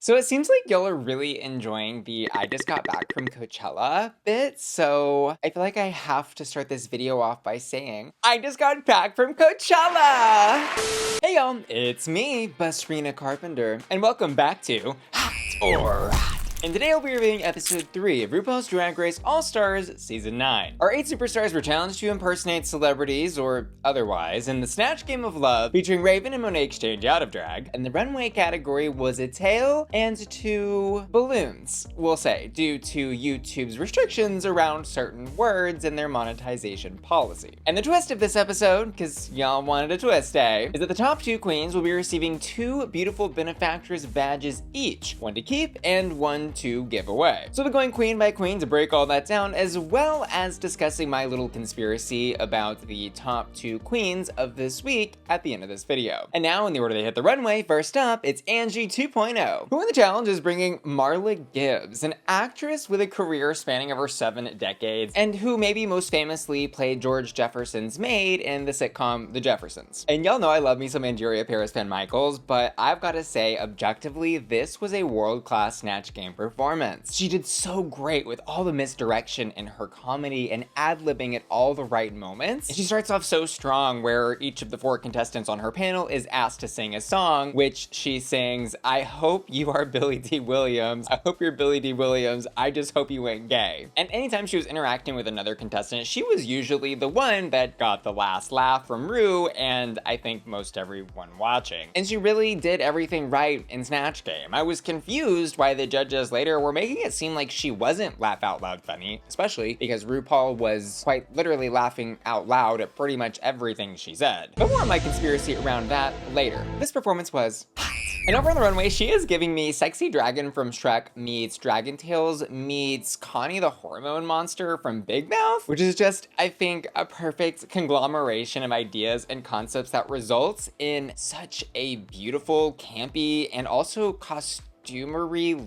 So it seems like y'all are really enjoying the I just got back from Coachella bit, so I feel like I have to start this video off by saying, I just got back from Coachella! Hey y'all, it's me, Busrina Carpenter, and welcome back to Hot or Hot. And today I'll be reviewing episode 3 of RuPaul's Drag Race All-Stars Season 9. Our 8 superstars were challenged to impersonate celebrities, or otherwise, in the Snatch Game of Love, featuring Raven and Monet exchange out of drag, and the runway category was a tail and 2 balloons, we'll say, due to YouTube's restrictions around certain words and their monetization policy. And the twist of this episode, because y'all wanted a twist, is that the top 2 queens will be receiving 2 beautiful benefactress badges each, one to keep and one to give away. So we're going queen by queen to break all that down, as well as discussing my little conspiracy about the top 2 queens of this week at the end of this video. And now, in the order they hit the runway, first up, it's Angie 2.0, who in the challenge is bringing Marla Gibbs, an actress with a career spanning over 7 decades, and who maybe most famously played George Jefferson's maid in the sitcom The Jeffersons. And y'all know I love me some Angeria VanMicheals, but I've got to say, objectively, this was a world-class Snatch Game performance. She did so great with all the misdirection in her comedy and ad-libbing at all the right moments. And she starts off so strong, where each of the 4 contestants on her panel is asked to sing a song, which she sings, I hope you are Billy D. Williams. I hope you're Billy D. Williams. I just hope you went gay. And anytime she was interacting with another contestant, she was usually the one that got the last laugh from Ru, and I think most everyone watching. And she really did everything right in Snatch Game. I was confused why the judges later were making it seem like she wasn't laugh out loud funny, especially because RuPaul was quite literally laughing out loud at pretty much everything she said. But more on my conspiracy around that later. This performance was hot. And over on the runway, she is giving me Sexy Dragon from Shrek meets Dragon Tales meets Connie the Hormone Monster from Big Mouth, which is just, I think, a perfect conglomeration of ideas and concepts that results in such a beautiful, campy, and also costumery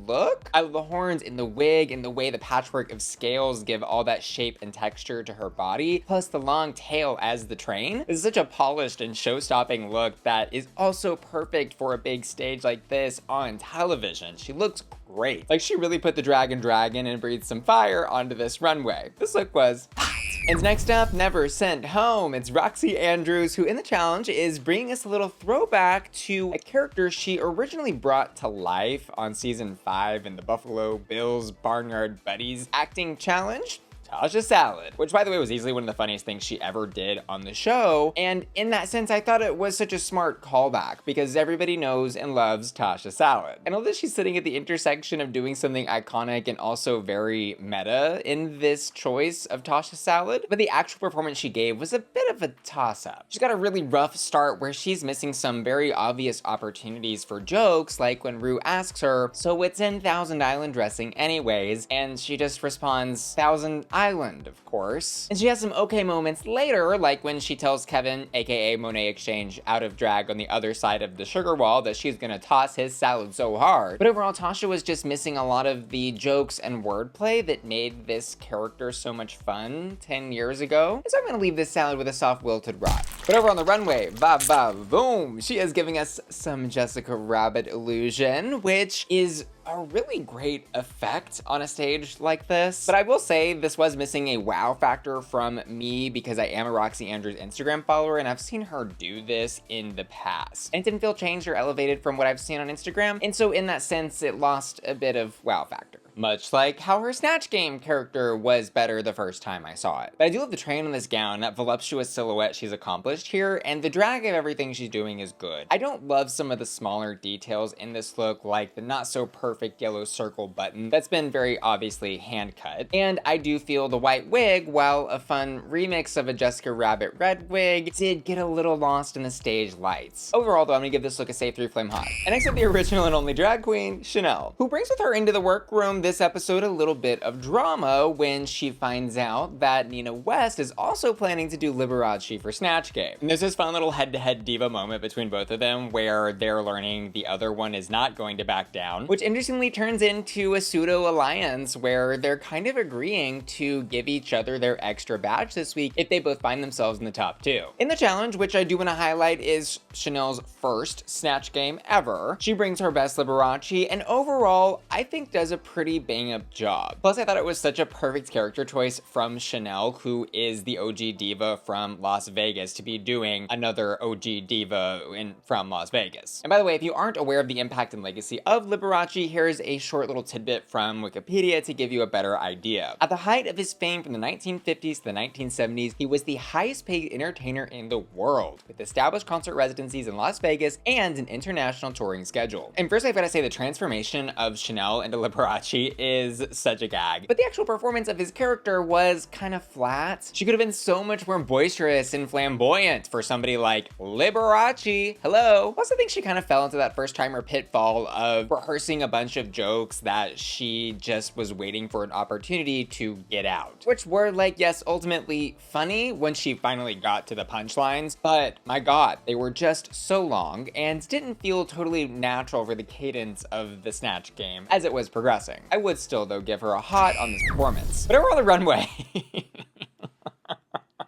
look. I love the horns in the wig and the way the patchwork of scales give all that shape and texture to her body, plus the long tail as the train. This is such a polished and show-stopping look that is also perfect for a big stage like this on television. She looks great. Like, she really put the dragon and breathed some fire onto this runway. This look was hot. And next up, Never Sent Home. It's Roxxxy Andrews, who in the challenge is bringing us a little throwback to a character she originally brought to life on season 5 in the Buffalo Bills Barnyard Buddies acting challenge. Tasha Salad, which by the way was easily one of the funniest things she ever did on the show. And in that sense, I thought it was such a smart callback because everybody knows and loves Tasha Salad. And although she's sitting at the intersection of doing something iconic and also very meta in this choice of Tasha Salad, but the actual performance she gave was a bit of a toss-up. She's got a really rough start where she's missing some very obvious opportunities for jokes, like when Ru asks her, so what's in Thousand Island dressing anyways? And she just responds, Thousand Island, of course. And she has some okay moments later, like when she tells Kevin, aka Monet Exchange, out of drag on the other side of the sugar wall that she's gonna toss his salad so hard. But overall, Tasha was just missing a lot of the jokes and wordplay that made this character so much fun 10 years ago. And so I'm gonna leave this salad with a soft wilted rot. But over on the runway, boom, she is giving us some Jessica Rabbit illusion, which is a really great effect on a stage like this. But I will say this was missing a wow factor from me because I am a Roxxxy Andrews Instagram follower and I've seen her do this in the past. And it didn't feel changed or elevated from what I've seen on Instagram. And so in that sense, it lost a bit of wow factor. Much like how her Snatch Game character was better the first time I saw it. But I do love the train on this gown, that voluptuous silhouette she's accomplished here, and the drag of everything she's doing is good. I don't love some of the smaller details in this look, like the not so perfect yellow circle button that's been very obviously hand cut. And I do feel the white wig, while a fun remix of a Jessica Rabbit red wig, did get a little lost in the stage lights. Overall though, I'm gonna give this look a safe 3 flame hot. And next up, the original and only drag queen, Shannel, who brings with her into the workroom this this episode a little bit of drama when she finds out that Nina West is also planning to do Liberace for Snatch Game. And there's this fun little head-to-head diva moment between both of them where they're learning the other one is not going to back down, which interestingly turns into a pseudo-alliance where they're kind of agreeing to give each other their extra badge this week if they both find themselves in the top 2. In the challenge, which I do want to highlight, is Shannel's first Snatch Game ever. She brings her best Liberace, and overall, I think does a pretty bang-up job. Plus, I thought it was such a perfect character choice from Shannel, who is the OG diva from Las Vegas, to be doing another OG diva from Las Vegas. And by the way, if you aren't aware of the impact and legacy of Liberace, here's a short little tidbit from Wikipedia to give you a better idea. At the height of his fame from the 1950s to the 1970s, he was the highest paid entertainer in the world, with established concert residencies in Las Vegas and an international touring schedule. And first, I've got to say the transformation of Shannel into Liberace is such a gag. But the actual performance of his character was kind of flat. She could have been so much more boisterous and flamboyant for somebody like Liberace. Hello. Plus, I think she kind of fell into that first-timer pitfall of rehearsing a bunch of jokes that she just was waiting for an opportunity to get out, which were like, yes, ultimately funny when she finally got to the punchlines, but my God, they were just so long and didn't feel totally natural for the cadence of the Snatch Game as it was progressing. I would still, though, give her a hot on this performance. But over on the runway,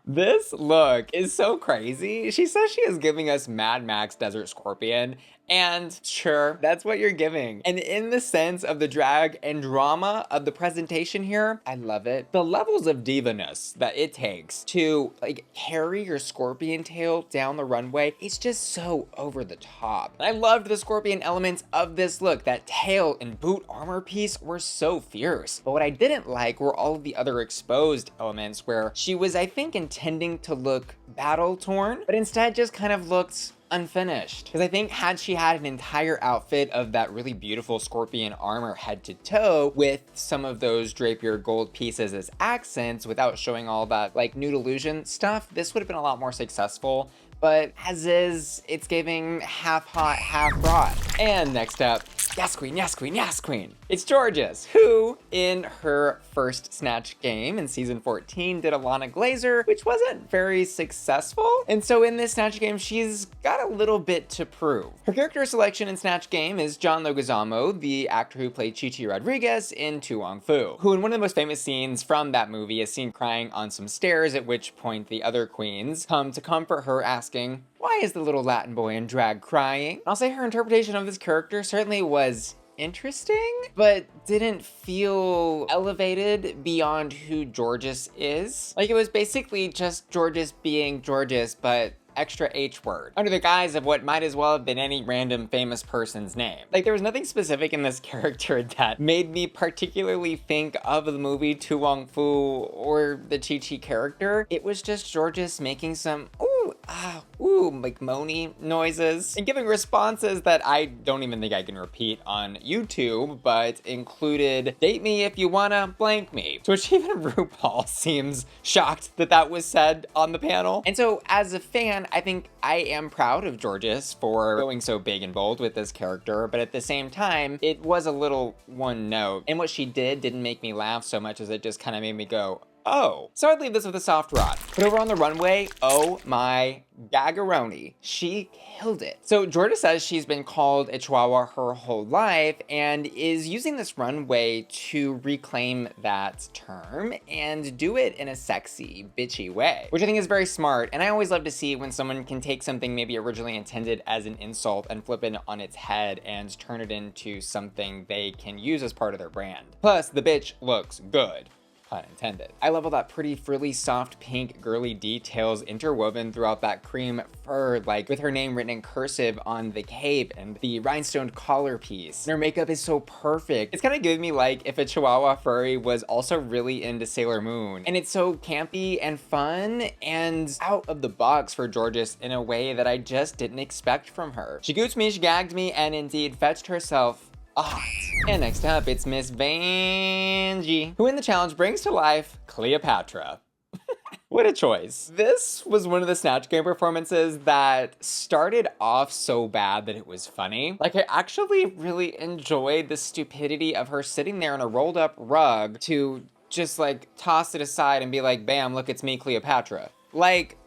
this look is so crazy. She says she is giving us Mad Max Desert Scorpion, and sure, that's what you're giving. And in the sense of the drag and drama of the presentation here, I love it. The levels of diva-ness that it takes to like carry your scorpion tail down the runway, it's just so over the top. I loved the scorpion elements of this look. That tail and boot armor piece were so fierce. But what I didn't like were all of the other exposed elements where she was, I think, intending to look battle torn, but instead just kind of looked unfinished. Because I think had she had an entire outfit of that really beautiful scorpion armor head to toe with some of those drapier gold pieces as accents without showing all that like nude illusion stuff, this would have been a lot more successful. But as is, it's giving half hot, half brought. And next up, yes queen, yes queen, yes queen. It's Jorgeous, who in her first Snatch Game in season 14 did Alana Glazer, which wasn't very successful. And so in this Snatch Game, she's got a little bit to prove. Her character selection in Snatch Game is John Leguizamo, the actor who played Chi Chi Rodriguez in To Wong Foo, who in one of the most famous scenes from that movie is seen crying on some stairs, at which point the other queens come to comfort her, asking, "Why is the little Latin boy in drag crying?" I'll say her interpretation of this character certainly was interesting, but didn't feel elevated beyond who Jorgeous is. Like, it was basically just Jorgeous being Jorgeous, but extra H word, under the guise of what might as well have been any random famous person's name. Like, there was nothing specific in this character that made me particularly think of the movie To Wong Foo or the Chi Chi character. It was just Jorgeous making some like moany noises and giving responses that I don't even think I can repeat on YouTube, but included, "Date me if you wanna blank me," to which even RuPaul seems shocked that that was said on the panel. And so as a fan, I think I am proud of Jorgeous for going so big and bold with this character, but at the same time, it was a little one note. And what she didn't make me laugh so much as it just kind of made me go, oh. So I'd leave this with a soft rod. But over on the runway, oh my gaggaroni, she killed it. So Jorgeous says she's been called a chihuahua her whole life and is using this runway to reclaim that term and do it in a sexy, bitchy way, which I think is very smart. And I always love to see when someone can take something maybe originally intended as an insult and flip it on its head and turn it into something they can use as part of their brand. Plus, the bitch looks good. Pun intended. I love all that pretty frilly, soft, pink, girly details interwoven throughout that cream fur, like with her name written in cursive on the cape and the rhinestone collar piece. And her makeup is so perfect. It's kind of giving me like if a Chihuahua furry was also really into Sailor Moon. And it's so campy and fun and out of the box for Jorgeous in a way that I just didn't expect from her. She goots me, she gagged me, and indeed fetched herself a hot. And next up, it's Miss Vanjie, who in the challenge brings to life Cleopatra. What a choice. This was one of the Snatch Game performances that started off so bad that it was funny. Like, I actually really enjoyed the stupidity of her sitting there in a rolled up rug to just like toss it aside and be like, bam, look, it's me, Cleopatra. Like,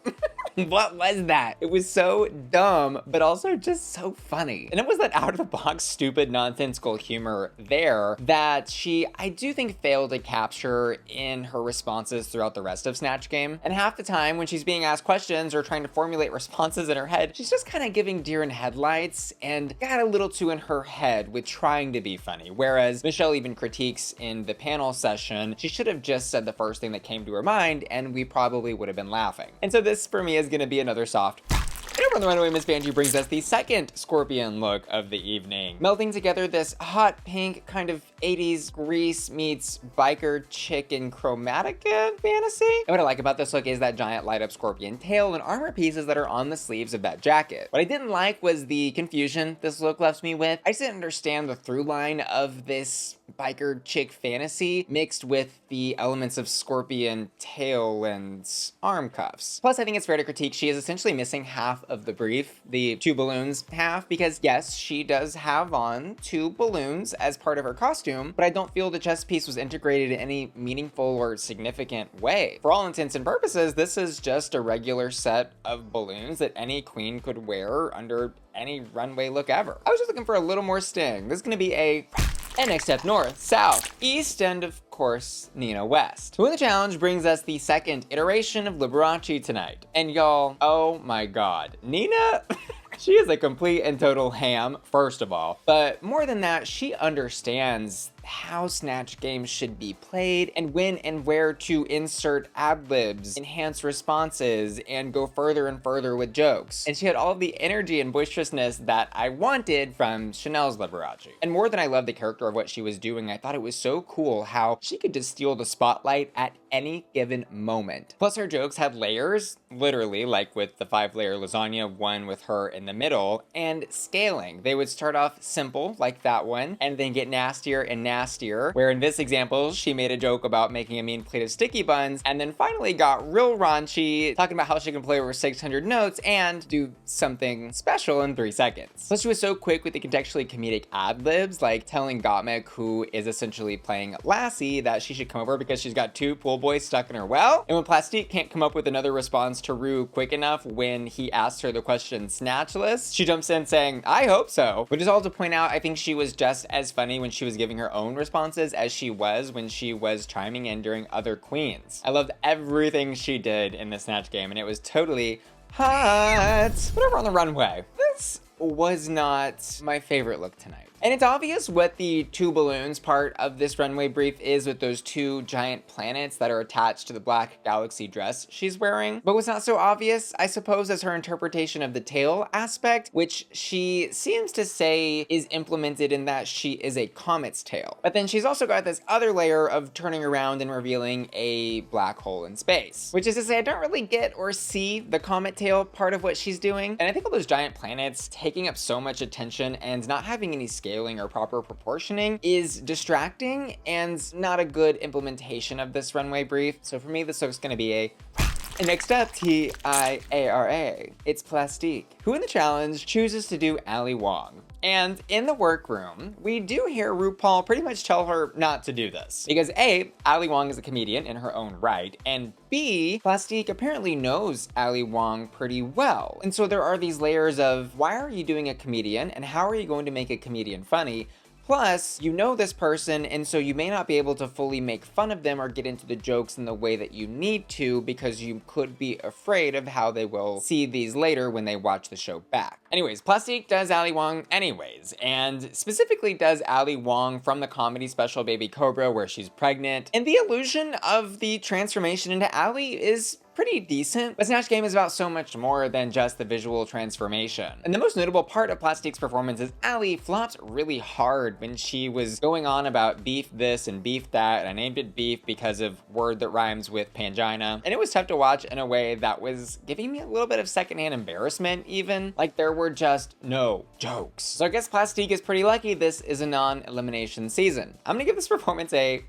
what was that? It was so dumb, but also just so funny. And it was that out-of-the-box, stupid, nonsensical humor there that I do think, failed to capture in her responses throughout the rest of Snatch Game. And half the time when she's being asked questions or trying to formulate responses in her head, she's just kind of giving deer in headlights and got a little too in her head with trying to be funny. Whereas Michelle even critiques in the panel session, she should have just said the first thing that came to her mind and we probably would have been laughing. And so this for me is gonna be another soft. And over on the runway, Miss Vanjie brings us the second scorpion look of the evening, melding together this hot pink kind of 80s Grease meets biker chicken chromatica fantasy. And what I like about this look is that giant light up scorpion tail and armor pieces that are on the sleeves of that jacket. What I didn't like was the confusion this look left me with. I just didn't understand the through line of this biker chick fantasy mixed with the elements of scorpion tail and arm cuffs. Plus, I think it's fair to critique she is essentially missing half of the brief, the 2 balloons half, because yes, she does have on 2 balloons as part of her costume, but I don't feel the chest piece was integrated in any meaningful or significant way. For all intents and purposes, this is just a regular set of balloons that any queen could wear under any runway look ever. I was just looking for a little more sting. This is gonna be and next up, north, south, east, and of course, Nina West. Who in the challenge brings us the second iteration of Liberace tonight. And y'all, oh my God, Nina, she is a complete and total ham, first of all. But more than that, she understands how Snatch games should be played and when and where to insert ad-libs, enhance responses, and go further and further with jokes. And she had all of the energy and boisterousness that I wanted from Shannel's Liberace. And more than I loved the character of what she was doing, I thought it was so cool how she could just steal the spotlight at any given moment. Plus her jokes had layers, literally, like with the 5-layer lasagna, one with her in the middle, and scaling. They would start off simple, like that one, and then get nastier and nastier, where in this example, she made a joke about making a mean plate of sticky buns, and then finally got real raunchy, talking about how she can play over 600 notes and do something special in 3 seconds. Plus she was so quick with the contextually comedic ad-libs, like telling Gottmik, who is essentially playing Lassie, that she should come over because she's got 2 pool boys stuck in her well. And when Plastique can't come up with another response to Rue quick enough when he asks her the question snatchless, she jumps in saying, I hope so. Which is all to point out, I think she was just as funny when she was giving her own responses as she was when she was chiming in during other queens. I loved everything she did in the Snatch game, and it was totally hot. Whatever on the runway. This was not my favorite look tonight. And it's obvious what the 2 balloons part of this runway brief is with those 2 giant planets that are attached to the black galaxy dress she's wearing. But what's not so obvious, I suppose, is her interpretation of the tail aspect, which she seems to say is implemented in that she is a comet's tail. But then she's also got this other layer of turning around and revealing a black hole in space. Which is to say, I don't really get or see the comet tail part of what she's doing. And I think all those giant planets taking up so much attention and not having any scaling or proper proportioning is distracting and not a good implementation of this runway brief. So for me, this looks gonna be And next up, Tiara. It's Plastique, who in the challenge chooses to do Ali Wong. And in the workroom, we do hear Rupaul pretty much tell her not to do this. Because A, Ali Wong is a comedian in her own right, and B, Plastique apparently knows Ali Wong pretty well. And so there are these layers of, why are you doing a comedian, and how are you going to make a comedian funny? Plus, you know this person, and so you may not be able to fully make fun of them or get into the jokes in the way that you need to because you could be afraid of how they will see these later when they watch the show back. Anyways, Plastique does Ali Wong anyways, and specifically does Ali Wong from the comedy special Baby Cobra where she's pregnant. And the illusion of the transformation into Ali is pretty decent, but Snatch Game is about so much more than just the visual transformation. And the most notable part of Plastique's performance is Ali flopped really hard when she was going on about beef this and beef that, and I named it beef because of word that rhymes with pangina. And it was tough to watch in a way that was giving me a little bit of secondhand embarrassment even. Like there were just no jokes. So I guess Plastique is pretty lucky this is a non-elimination season. I'm gonna give this performance a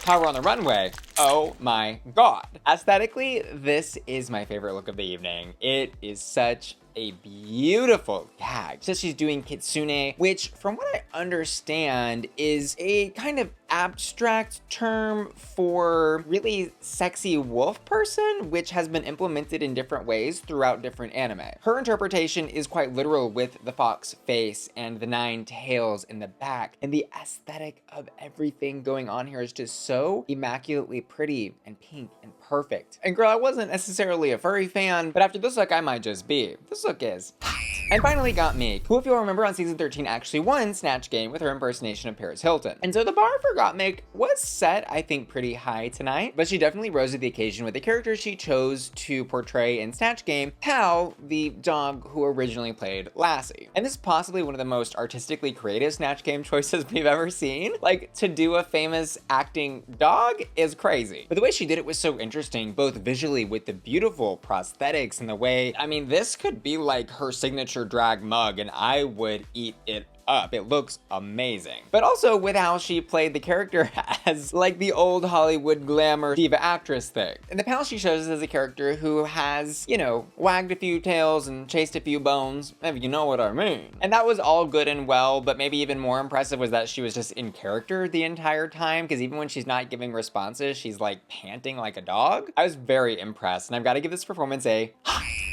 Power on the runway. Oh my god. Aesthetically, this is my favorite look of the evening. It is such a beautiful gag. So she's doing kitsune, which from what I understand is a kind of abstract term for really sexy wolf person, which has been implemented in different ways throughout different anime. Her interpretation is quite literal with the fox face and the 9 tails in the back, and the aesthetic of everything going on here is just so immaculately pretty and pink and perfect. And girl, I wasn't necessarily a furry fan, but after this look, I might just be. This look is hot. And finally Gottmik, who if you'll remember on season 13 actually won Snatch Game with her impersonation of Paris Hilton. And so the bar for Gottmik was set, I think, pretty high tonight, but she definitely rose to the occasion with the character she chose to portray in Snatch Game, Pal, the dog who originally played Lassie. And this is possibly one of the most artistically creative Snatch Game choices we've ever seen. Like, to do a famous acting dog is crazy. But the way she did it was so interesting, both visually with the beautiful prosthetics and the way, I mean, this could be like her signature drag mug and I would eat it up. It looks amazing. But also with how she played the character as like the old Hollywood glamour diva actress thing. In the panel she shows us as a character who has, you know, wagged a few tails and chased a few bones, if you know what I mean. And that was all good and well, but maybe even more impressive was that she was just in character the entire time, because even when she's not giving responses, she's like panting like a dog. I was very impressed, and I've got to give this performance a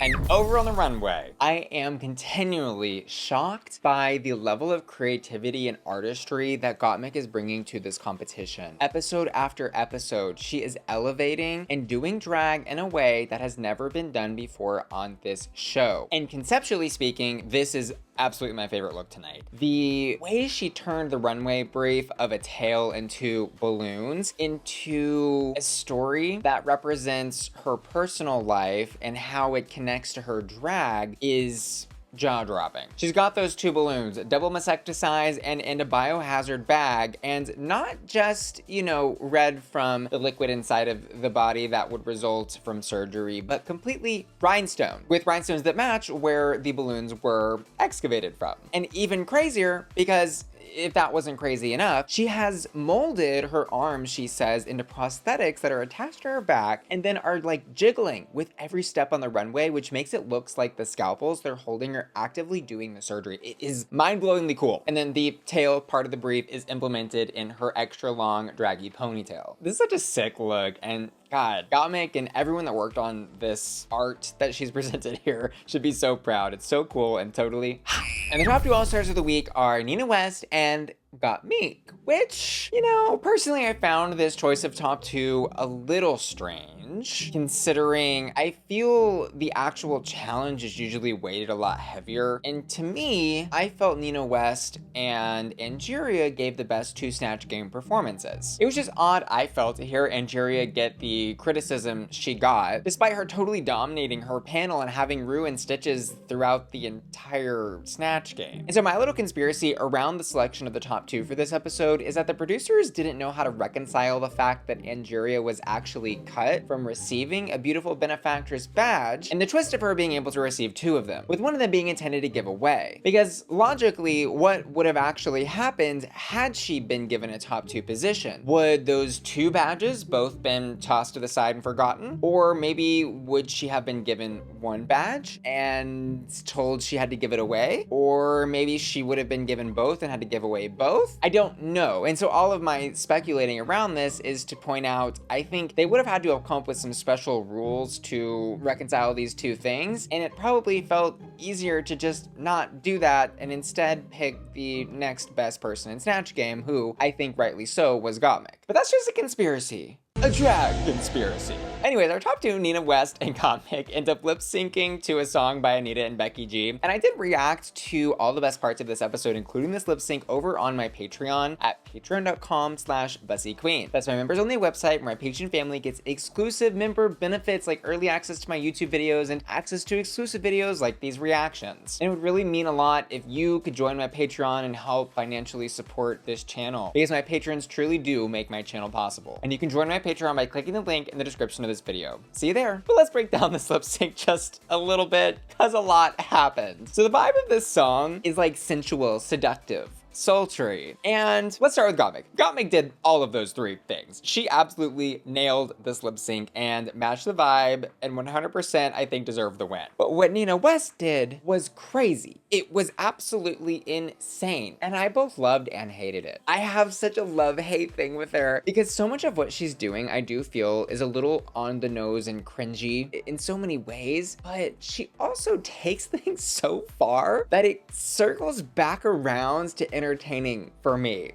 and over on the runway, I am continually shocked by the level of creativity and artistry that Gottmik is bringing to this competition. Episode after episode, she is elevating and doing drag in a way that has never been done before on this show. And conceptually speaking, this is absolutely my favorite look tonight. The way she turned the runway brief of a tail into balloons into a story that represents her personal life and how it connects to her drag is jaw-dropping. She's got those 2 balloons, double mastecticize and in a biohazard bag, and not just, you know, red from the liquid inside of the body that would result from surgery, but completely rhinestone, with rhinestones that match where the balloons were excavated from. And even crazier, because if that wasn't crazy enough, she has molded her arms, she says, into prosthetics that are attached to her back and then are like jiggling with every step on the runway, which makes it look like the scalpels they're holding are actively doing the surgery. It is mind-blowingly cool. And then the tail part of the brief is implemented in her extra long draggy ponytail. This is such a sick look, and God, Gottmik and everyone that worked on this art that she's presented here should be so proud. It's so cool and totally hot. And the top 2 all-stars of the week are Nina West and Gottmik, which, you know, personally I found this choice of top 2 a little strange, considering I feel the actual challenge is usually weighted a lot heavier. And to me, I felt Nina West and Angeria gave the best 2 Snatch Game performances. It was just odd, I felt, to hear Angeria get the criticism she got, despite her totally dominating her panel and having ruined stitches throughout the entire Snatch Game. And so my little conspiracy around the selection of the top 2 for this episode is that the producers didn't know how to reconcile the fact that Angeria was actually cut from receiving a beautiful benefactress badge and the twist of her being able to receive 2 of them, with one of them being intended to give away. Because logically, what would have actually happened had she been given a top 2 position? Would those 2 badges both been tossed to the side and forgotten? Or maybe would she have been given 1 badge and told she had to give it away? Or maybe she would have been given both and had to give away both? I don't know. And so all of my speculating around this is to point out, I think they would have had to have come up with some special rules to reconcile these 2 things, and it probably felt easier to just not do that and instead pick the next best person in Snatch Game, who I think rightly so was Gottmik. But that's just a conspiracy. A drag conspiracy. Anyways, our top 2, Nina West and Gottmik, end up lip syncing to a song by Anita and Becky G. And I did react to all the best parts of this episode, including this lip sync, over on my Patreon at patreon.com/BussyQueen. That's my members only website where my Patreon family gets exclusive member benefits like early access to my YouTube videos and access to exclusive videos like these reactions. And it would really mean a lot if you could join my Patreon and help financially support this channel, because my patrons truly do make my channel possible. And you can join my Patreon by clicking the link in the description of this video. See you there. But let's break down this lip sync just a little bit, because a lot happened. So the vibe of this song is like sensual, seductive. sultry. And let's start with Gottmik. Gottmik did all of those three things. She absolutely nailed this lip sync and matched the vibe, and 100% I think deserved the win. But what Nina West did was crazy. It was absolutely insane, and I both loved and hated it. I have such a love-hate thing with her because so much of what she's doing I do feel is a little on the nose and cringy in so many ways, but she also takes things so far that it circles back around to entertaining for me.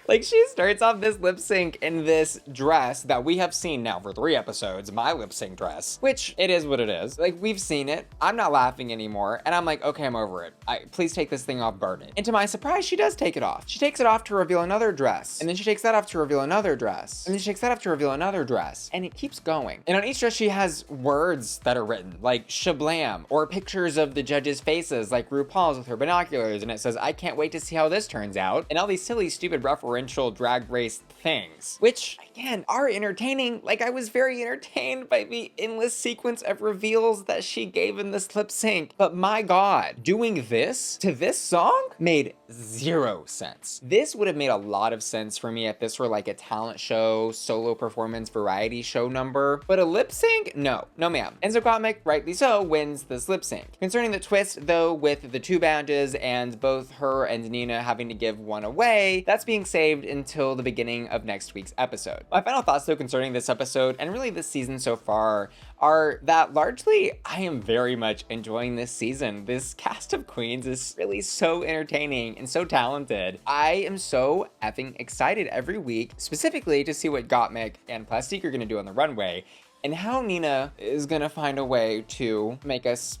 Like, she starts off this lip sync in this dress that we have seen now for 3 episodes, my lip sync dress, which it is what it is. Like, we've seen it. I'm not laughing anymore. And I'm like, okay, I'm over it. Please take this thing off, burn it. And to my surprise, she does take it off. She takes it off to reveal another dress. And then she takes that off to reveal another dress. And then she takes that off to reveal another dress. And it keeps going. And on each dress, she has words that are written, like shablam, or pictures of the judges' faces, like Rupaul's with her binoculars. And it says, I can't wait to see how this turns out. And all these silly, stupid referential drag race things, which again are entertaining. Like, I was very entertained by the endless sequence of reveals that she gave in this lip sync. But my God, doing this to this song made 0 sense. This would have made a lot of sense for me if this were like a talent show, solo performance, variety show number. But a lip sync? No, no ma'am. And so Gottmik, rightly so, wins this lip sync. Concerning the twist though, with the 2 badges and both her and Nina having to give one away, that's being saved until the beginning of next week's episode. My final thoughts though concerning this episode and really this season so far are that largely I am very much enjoying this season. This cast of queens is really so entertaining and so talented. I am so effing excited every week, specifically to see what Gottmik and Plastique are gonna do on the runway and how Nina is gonna find a way to make us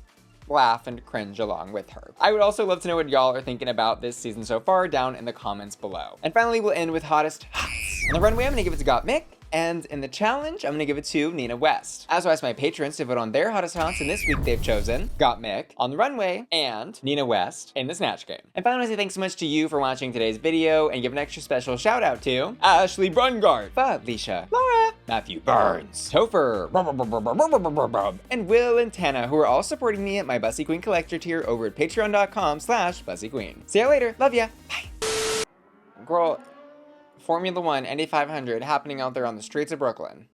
laugh and cringe along with her. I would also love to know what y'all are thinking about this season so far down in the comments below. And finally, we'll end with hottest hots. On the runway, I'm gonna give it to Gottmik. And in the challenge, I'm gonna give it to Nina West. As I asked my patrons to vote on their hottest haunts, and this week they've chosen Gottmik on the runway and Nina West in the Snatch Game. And finally, I say thanks so much to you for watching today's video and give an extra special shout out to Ashley Brungard, Felicia, Laura, Matthew Burns, Topher, and Will and Tana, who are all supporting me at my Bussy Queen Collector tier over at patreon.com/BussyQueen. See ya later. Love ya. Bye. Girl, Formula 1 Indy 500 happening out there on the streets of Brooklyn.